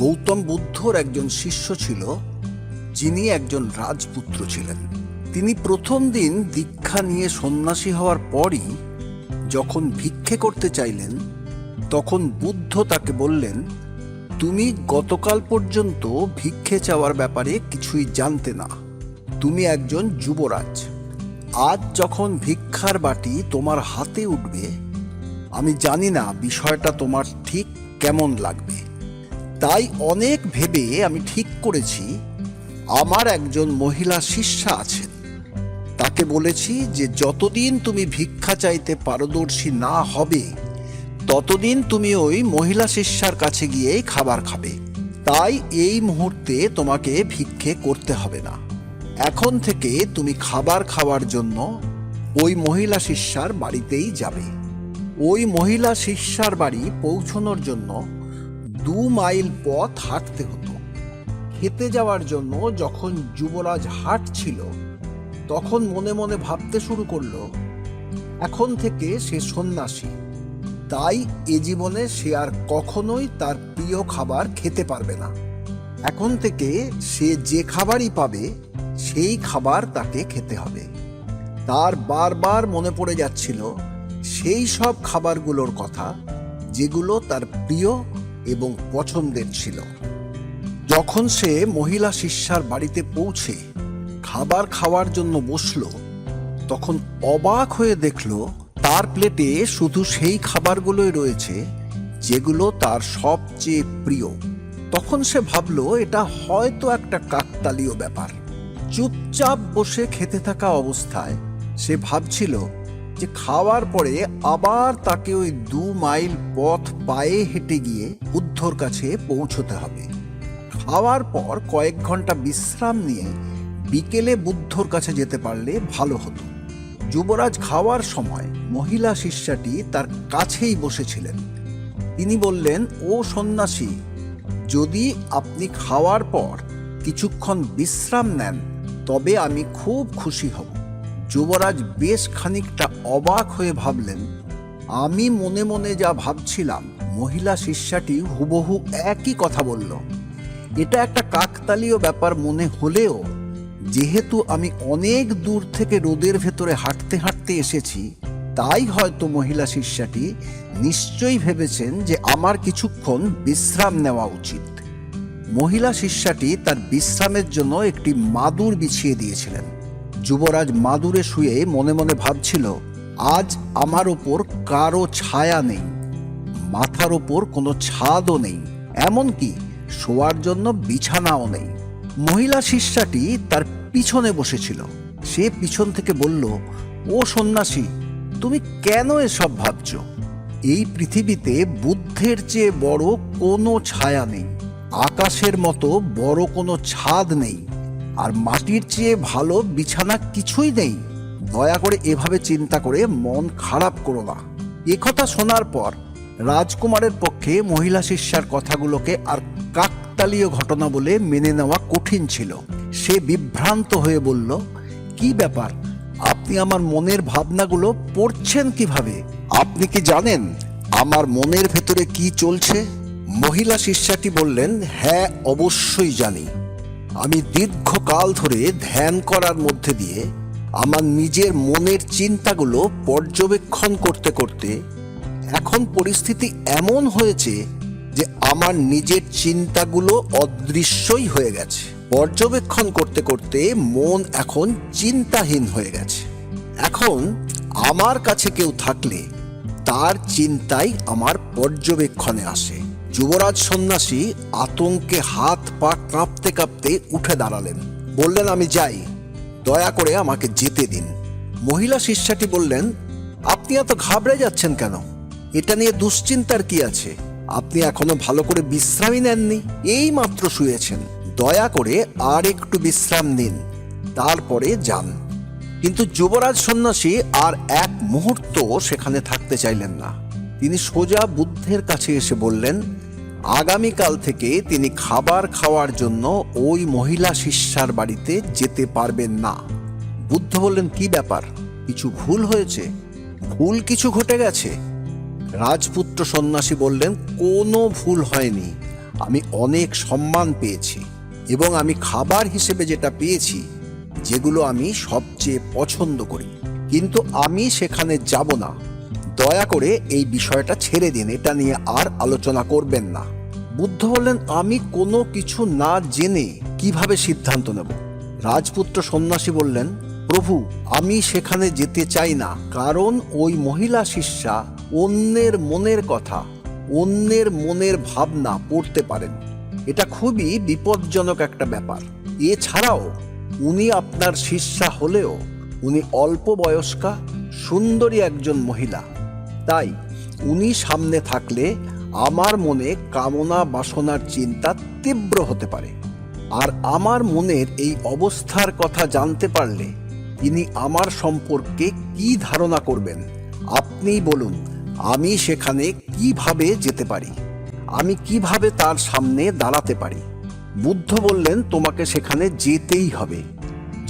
গৌতম বুদ্ধর একজন শিষ্য ছিল, যিনি একজন রাজপুত্র ছিলেন। তিনি প্রথম দিন দীক্ষা নিয়ে সন্ন্যাসী হওয়ার পরই যখন ভিক্ষে করতে চাইলেন, তখন বুদ্ধ তাকে বললেন, তুমি গতকাল পর্যন্ত ভিক্ষে চাওয়ার ব্যাপারে কিছুই জানতে না। তুমি একজন যুবরাজ। আজ যখন ভিক্ষার বাটি তোমার হাতে উঠবে, আমি জানি না বিষয়টা তোমার ঠিক কেমন লাগবে। তাই অনেক ভেবে আমি ঠিক করেছি, আমার একজন মহিলা শিষ্যা আছেন। তাকে বলেছি যে যতদিন তুমি ভিক্ষা চাইতে পারদর্শী না হবে, ততদিন তুমি ওই মহিলা শিষ্যার কাছে গিয়েই খাবার খাবে। তাই এই মুহূর্তে তোমাকে ভিক্ষে করতে হবে না। এখন থেকে তুমি খাবার খাওয়ার জন্য ওই মহিলা শিষ্যার বাড়িতেই যাবে। ওই মহিলা শিষ্যার বাড়ি পৌঁছানোর জন্য 2 মাইল পথ হাঁটতে হতো। খেতে যাওয়ার জন্য যখন যুবরাজ হাঁটছিল, তখন মনে মনে ভাবতে শুরু করলো, এখন থেকে সে সন্ন্যাসী। তাই এ জীবনে সে আর কখনোই তার প্রিয় খাবার খেতে পারবে না। এখন থেকে সে যে খাবারই পাবে, সেই খাবার তাকে খেতে হবে। তার বারবার মনে পড়ে যাচ্ছিল সেই সব খাবারগুলোর কথা, যেগুলো তার প্রিয় এবং পছন্দের ছিল। যখন সে মহিলা শিষ্যার বাড়িতে পৌঁছে খাবার খাওয়ার জন্য বসল, তখন অবাক হয়ে দেখল তার প্লেটে শুধু সেই খাবারগুলোই রয়েছে যেগুলো তার সবচেয়ে প্রিয়। তখন সে ভাবল, এটা হয়তো একটা কাকতালীয় ব্যাপার। চুপচাপ বসে খেতে থাকা অবস্থায় সে ভাবছিল যে খাওয়ার পরে আবার তাকে ওই 2 মাইল পথ পায়ে হেঁটে গিয়ে বুদ্ধর কাছে পৌঁছতে হবে। খাওয়ার পর কয়েক ঘন্টা বিশ্রাম নিয়ে বিকেলে বুদ্ধর কাছে যেতে পারলে ভালো হতো। যুবরাজ খাওয়ার সময় মহিলা শিষ্যাটি তার কাছেই বসেছিলেন। তিনি বললেন, ও সন্ন্যাসী, যদি আপনি খাওয়ার পর কিছুক্ষণ বিশ্রাম নেন, তবে আমি খুব খুশি হব। যুবরাজ বেশ খানিকটা অবাক হয়ে ভাবলেন, আমি মনে মনে যা ভাবছিলাম, মহিলা শিষ্যাটি হুবহু একই কথা বলল। এটা একটা কাকতালীয় ব্যাপার মনে হলেও, যেহেতু আমি অনেক দূর থেকে রোদের ভেতরে হাঁটতে হাঁটতে এসেছি, তাই হয়তো মহিলা শিষ্যাটি নিশ্চয়ই ভেবেছেন যে আমার কিছুক্ষণ বিশ্রাম নেওয়া উচিত। মহিলা শিষ্যাটি তার বিশ্রামের জন্য একটি মাদুর বিছিয়ে দিয়েছিলেন। যুবরাজ মাদুরে শুয়ে মনে মনে ভাবছিল, আজ আমার ওপর কারো ছায়া নেই, মাথার ওপর কোনো ছাদও নেই, এমনকি শোয়ার জন্য বিছানাও নেই। মহিলা শিষ্যাটি তার পিছনে বসেছিল। সে পিছন থেকে বলল, ও সন্ন্যাসী, তুমি কেন এসব ভাবছ? এই পৃথিবীতে বুদ্ধের চেয়ে বড় কোনো ছায়া নেই, আকাশের মতো বড় কোনো ছাদ নেই, আর মাটির চেয়ে ভালো বিছানা কিছুই নেই। দয়া করে এভাবে চিন্তা করে মন খারাপ করো না। একথা শোনার পর রাজকুমারের পক্ষে মহিলা শিষ্যার কথাগুলোকে আর কাকতালীয় ঘটনা বলে মেনে নেওয়া কঠিন ছিল। সে বিভ্রান্ত হয়ে বলল, কি ব্যাপার, আপনি আমার মনের ভাবনাগুলো পড়ছেন কিভাবে? আপনি কি জানেন আমার মনের ভেতরে কি চলছে? মহিলা শিষ্যাটি বললেন, হ্যাঁ, অবশ্যই জানি। আমি দীর্ঘকাল ধরে ধ্যান করার মধ্যে দিয়ে আমার নিজের মনের চিন্তাগুলো পর্যবেক্ষণ করতে করতে এখন পরিস্থিতি এমন হয়েছে যে আমার নিজের চিন্তাগুলো অদৃশ্যই হয়ে গেছে। পর্যবেক্ষণ করতে করতে মন এখন চিন্তাহীন হয়ে গেছে। এখন আমার কাছে কেউ থাকলে তার চিন্তাই আমার পর্যবেক্ষণে আসে। যুবরাজ সন্ন্যাসী আতঙ্কে হাত পা কাঁপতে কাঁপতে উঠে দাঁড়ালেন। বললেন, আমি যাই, দয়া করে আমাকে যেতে দিন। মহিলা শিষ্যাটি বললেন, আপনি এত ঘাবড়ে যাচ্ছেন কেন? এটা নিয়ে দুশ্চিন্তার কি আছে? আপনি এখনো ভালো করে বিশ্রামই নেননি, এই মাত্র শুয়েছেন। দয়া করে আর একটু বিশ্রাম নিন, তারপরে যান। কিন্তু যুবরাজ সন্ন্যাসী আর এক মুহূর্ত সেখানে থাকতে চাইলেন না। তিনি সোজা বুদ্ধের কাছে এসে বললেন, আগামীকাল থেকে তিনি খাবার খাওয়ার জন্য ওই মহিলা শিষ্যার বাড়িতে যেতে পারবেন না। বুদ্ধ বললেন, কি ব্যাপার, কিছু ভুল হয়েছে? ভুল কিছু ঘটে গেছে? রাজপুত্র সন্ন্যাসী বললেন, কোনো ভুল হয়নি। আমি অনেক সম্মান পেয়েছি এবং আমি খাবার হিসেবে যেটা পেয়েছি, যেগুলো আমি সবচেয়ে পছন্দ করি, কিন্তু আমি সেখানে যাব না। দয়া করে এই বিষয়টা ছেড়ে দিন, এটা নিয়ে আর আলোচনা করবেন না। বুদ্ধ বললেন, আমি কোনো কিছু না জেনে কিভাবে সিদ্ধান্ত নেব? রাজপুত্র সন্ন্যাসী বললেন, প্রভু, আমি সেখানে যেতে চাই না, কারণ ওই মহিলা শিষ্যা অন্যের মনের কথা, অন্যের মনের ভাবনা পড়তে পারেন। এটা খুবই বিপজ্জনক একটা ব্যাপার। এছাড়াও উনি আপনার শিষ্যা হলেও উনি অল্প বয়স্কা, সুন্দরী একজন মহিলা। তাই উনি সামনে থাকলে আমার মনে কামনা বাসনার চিন্তা তীব্র হতে পারে। আর আমার মনের এই অবস্থার কথা জানতে পারলে তিনি আমার সম্পর্কে কি ধারণা করবেন? আপনিই বলুন, আমি সেখানে কিভাবে যেতে পারি? আমি কিভাবে তার সামনে দাঁড়াতে পারি? বুদ্ধ বললেন, তোমাকে সেখানে যেতেই হবে।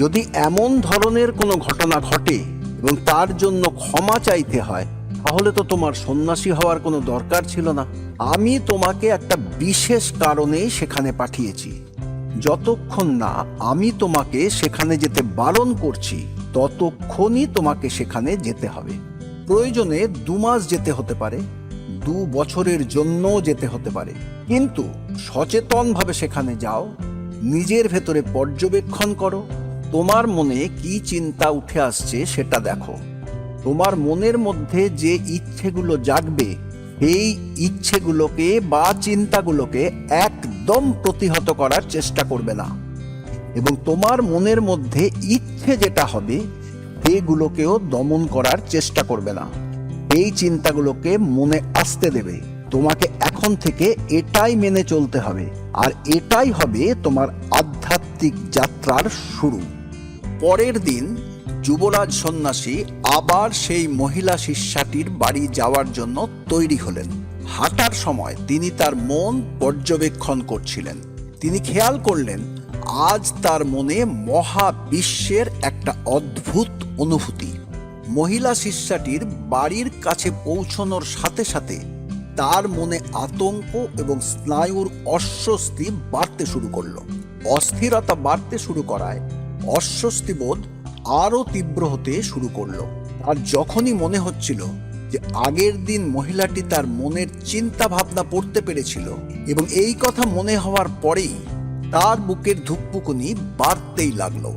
যদি এমন ধরনের কোনো ঘটনা ঘটে এবং তার জন্য ক্ষমা চাইতে হয়, তাহলে তো তোমার সন্ন্যাসী হওয়ার কোনো দরকার ছিল না। আমি তোমাকে একটা বিশেষ কারণে সেখানে পাঠিয়েছি। যতক্ষণ না আমি তোমাকে সেখানে যেতে বারণ করছি, ততক্ষণই তোমাকে সেখানে যেতে হবে। প্রয়োজনে 2 মাস যেতে হতে পারে, 2 বছরের জন্য যেতে হতে পারে, কিন্তু সচেতনভাবে সেখানে যাও। নিজের ভেতরে পর্যবেক্ষণ করো, তোমার মনে কি চিন্তা উঠে আসছে সেটা দেখো। তোমার মনের মধ্যে যে ইচ্ছেগুলো জাগবে, এই ইচ্ছেগুলোকে বা চিন্তাগুলোকে একদম প্রতিহত করার চেষ্টা করবে না, এবং তোমার মনের মধ্যে ইচ্ছে যেটা হবে সেগুলোকেও দমন করার চেষ্টা করবে না। এই চিন্তাগুলোকে মনে আসতে দেবে। তোমাকে এখন থেকে এটাই মেনে চলতে হবে, আর এটাই হবে তোমার আধ্যাত্মিক যাত্রার শুরু। পরের দিন যুবরাজ সন্ন্যাসী আবার সেই মহিলা শিষ্যাটির বাড়ি যাওয়ার জন্য তৈরি হলেন। হাঁটার সময় তিনি তার মন পর্যবেক্ষণ করছিলেন। তিনি খেয়াল করলেন, আজ তার মনে মহাবিশ্বের একটা অদ্ভুত অনুভূতি। মহিলা শিষ্যাটির বাড়ির কাছে পৌঁছানোর সাথে সাথে তার মনে আতঙ্ক এবং স্নায়ুর অস্বস্তি বাড়তে শুরু করলো। অস্থিরতা বাড়তে শুরু করায় অস্বস্তিবোধ আরও তীব্র হতে শুরু করলো। আর যখনই মনে হচ্ছিল যে আগের দিন মহিলাটি তার মনের চিন্তা ভাবনা পড়তে পেরেছিল, এবং এই কথা মনে হওয়ার পরেই তার বুকের ধুকপুকুনি বাড়তেই লাগলো।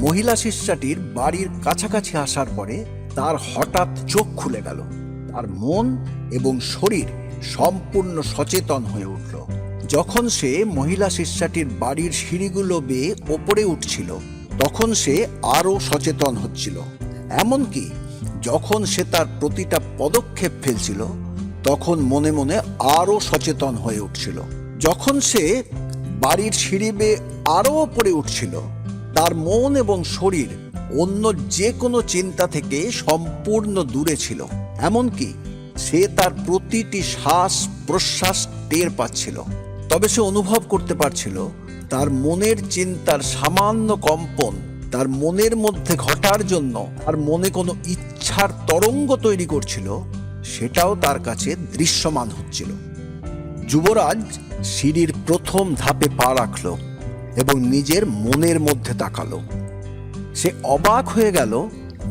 মহিলা শিষ্যাটির বাড়ির কাছাকাছি আসার পরে তার হঠাৎ চোখ খুলে গেল। তার মন এবং শরীর সম্পূর্ণ সচেতন হয়ে উঠল। যখন সে মহিলা শিষ্যাটির বাড়ির সিঁড়িগুলো বেয়ে ওপরে উঠছিল, তখন সে আরও সচেতন হচ্ছিল। এমনকি যখন সে তার প্রতিটা পদক্ষেপ ফেলছিল, তখন মনে মনে আরও সচেতন হয়ে উঠছিল। যখন সে বাড়ির সিঁড়ি বেয়ে আরও ওপরে উঠছিল, তার মন এবং শরীর অন্য যে কোনো চিন্তা থেকে সম্পূর্ণ দূরে ছিল। এমনকি সে তার প্রতিটি শ্বাস প্রশ্বাস টের পাচ্ছিল। তবে সে অনুভব করতে পারছিল তার মনের চিন্তার সামান্য কম্পন তার মনের মধ্যে ঘটার জন্য তার মনে কোনো ইচ্ছার তরঙ্গ তৈরি করছিল, সেটাও তার কাছে দৃশ্যমান হচ্ছিল। যুবরাজ সিঁড়ির প্রথম ধাপে পা রাখল এবং নিজের মনের মধ্যে তাকালো। সে অবাক হয়ে গেল,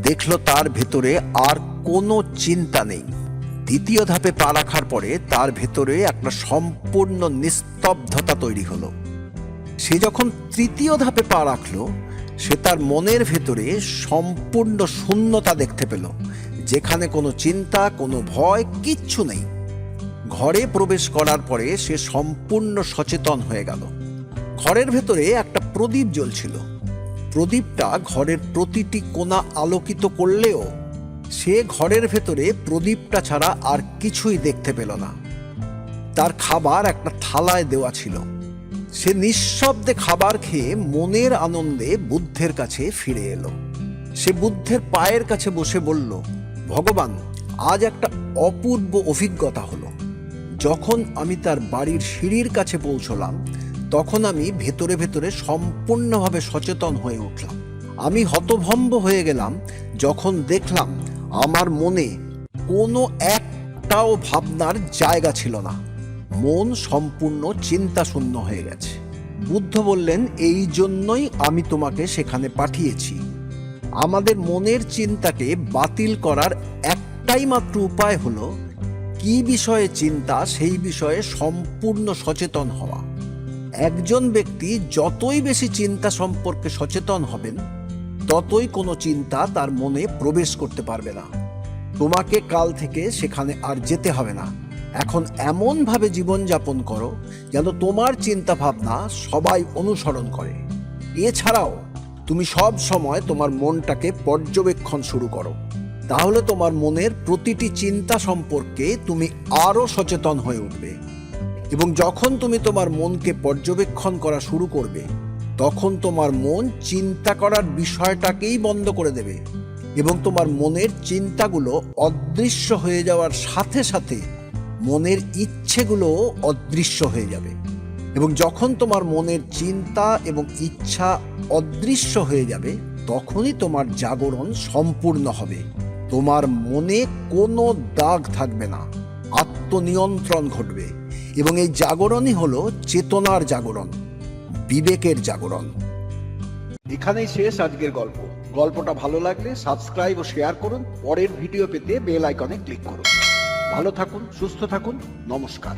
দেখল তার ভেতরে আর কোনো চিন্তা নেই। দ্বিতীয় ধাপে পা রাখার পরে তার ভেতরে একটা সম্পূর্ণ নিস্তব্ধতা তৈরি হলো। সে যখন তৃতীয় ধাপে পা রাখল, সে তার মনের ভেতরে সম্পূর্ণ শূন্যতা দেখতে পেল, যেখানে কোনো চিন্তা, কোনো ভয়, কিচ্ছু নেই। ঘরে প্রবেশ করার পরে সে সম্পূর্ণ সচেতন হয়ে গেল। ঘরের ভেতরে একটা প্রদীপ জ্বলছিল। প্রদীপটা ঘরের প্রতিটি কোণা আলোকিত করলেও সে ঘরের ভেতরে প্রদীপটা ছাড়া আর কিছুই দেখতে পেল না। তার খাবার একটা থালায় দেওয়া ছিল। সে নিঃশব্দে খাবার খেয়ে মনের আনন্দে বুদ্ধের কাছে ফিরে এলো। সে বুদ্ধের পায়ের কাছে বসে বলল, ভগবান, আজ একটা অপূর্ব অভিজ্ঞতা হলো। যখন আমি তার বাড়ির সিঁড়ির কাছে পৌঁছলাম, তখন আমি ভেতরে ভেতরে সম্পূর্ণভাবে সচেতন হয়ে উঠলাম। আমি হতভম্ব হয়ে গেলাম যখন দেখলাম আমার মনে কোনো একটাও ভাবনার জায়গা ছিল না। মন সম্পূর্ণ চিন্তাশূন্য হয়ে গেছে। বুদ্ধ বললেন, এই জন্যই আমি তোমাকে সেখানে পাঠিয়েছি। আমাদের মনের চিন্তাকে বাতিল করার একটাই মাত্র উপায় হলো কি বিষয়ে চিন্তা সেই বিষয়ে সম্পূর্ণ সচেতন হওয়া। একজন ব্যক্তি যতই বেশি চিন্তা সম্পর্কে সচেতন হবেন, ততই কোনো চিন্তা তার মনে প্রবেশ করতে পারবে না। তোমাকে কাল থেকে সেখানে আর যেতে হবে না। এখন এমনভাবে জীবনযাপন করো যেন তোমার চিন্তা ভাবনা সবাই অনুসরণ করে। এছাড়াও তুমি সব সময় তোমার মনটাকে পর্যবেক্ষণ শুরু করো। তাহলে তোমার মনের প্রতিটি চিন্তা সম্পর্কে তুমি আরও সচেতন হয়ে উঠবে। এবং যখন তুমি তোমার মনকে পর্যবেক্ষণ করা শুরু করবে, তখন তোমার মন চিন্তা করার বিষয়টাকেই বন্ধ করে দেবে এবং তোমার মনের চিন্তাগুলো অদৃশ্য হয়ে যাওয়ার সাথে সাথে মনের ইচ্ছেগুলোও অদৃশ্য হয়ে যাবে। এবং যখন তোমার মনের চিন্তা এবং ইচ্ছা অদৃশ্য হয়ে যাবে, তখনই তোমার জাগরণ সম্পূর্ণ হবে। তোমার মনে কোনো দাগ থাকবে না, আত্মনিয়ন্ত্রণ ঘটবে এবং এই জাগরণই হলো চেতনার জাগরণ, বিবেকের জাগরণ। এখানেই শেষ আজকের গল্প। গল্পটা ভালো লাগলে সাবস্ক্রাইব ও শেয়ার করুন। পরের ভিডিও পেতে বেল আইকনে ক্লিক করুন। ভালো থাকুন, সুস্থ থাকুন, নমস্কার।